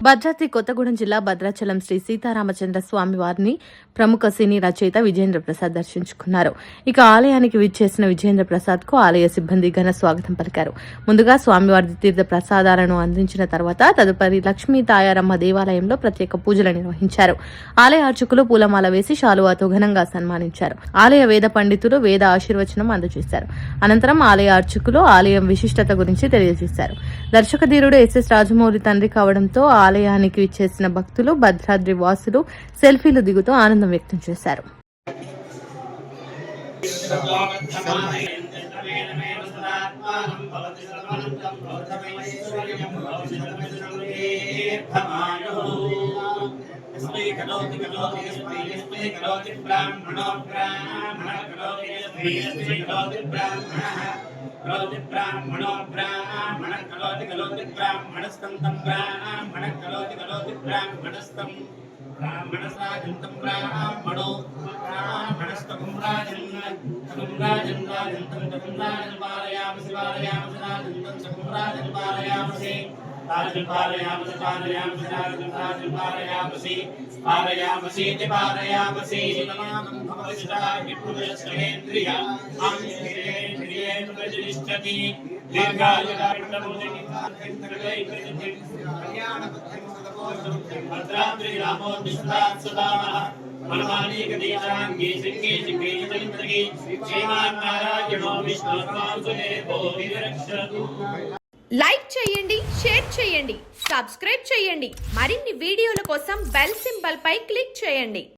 భద్రాద్రి కొత్తగూడెం జిల్లా భద్రాచలం శ్రీ సీతారామచంద్ర స్వామి వారిని ప్రముఖ సినీ రచయిత విజేంద్ర ప్రసాద్ దర్శించుకున్నారు. ఇక ఆలయానికి విచ్చేసిన విజేంద్ర ప్రసాద్ కు ఆలయ సిబ్బంది ఘన స్వాగతం పలికారు. ముందుగా స్వామివారి తీర్థ ప్రసాదాలను అందించిన తర్వాత తదుపరి లక్ష్మీ తాయారమ్మ దేవాలయంలో ప్రత్యేక పూజలు నిర్వహించారు. ఆలయ అర్చకులు పూలమాల వేసి శాలువాతో ఘనంగా సన్మానించారు. ఆలయ వేద పండితులు వేద ఆశీర్వచనం అందజేశారు. అనంతరం ఆలయ అర్చకులు ఆలయం విశిష్టత గురించి తెలియజేశారు. దర్శకధీరుడు ఎస్ఎస్ రాజమౌళి తండ్రి కావడంతో ఆలయానికి విచ్చేసిన భక్తులు భద్రాద్రి వాసులు సెల్ఫీలు దిగుతూ ఆనందం వ్యక్తం చేశారు. करोति ब्राह्मणो ब्राह्मण करोति ब्राह्मणस्तं तं ब्राह्मण करोति ब्राह्मणस्तं ब्राह्मणसाजन्तं ब्राह्मणो ब्राह्मणस्तं राजन् राजन् तं पारयामसि राजन्तं सकं राजन् पारयामसि पारयामसीति पारयामसि नमामं भवशिराय पुरुषश्रेन्द्रिय आंश्रियेन्द्रियेन्द्रजिष्ठति भद्राद्रि रामो विश्वात् सदामः मनमानीकदीशाङ्गी सिङ्गी चिङ्गी श्रीमान्नारायणो विष्णुर्वासुदेवो विरक्षतु. లైక్ చేయండి, షేర్ చేయండి, సబ్స్క్రైబ్ చేయండి. మరిన్ని వీడియోల కోసం బెల్ సింబల్ పై క్లిక్ చేయండి.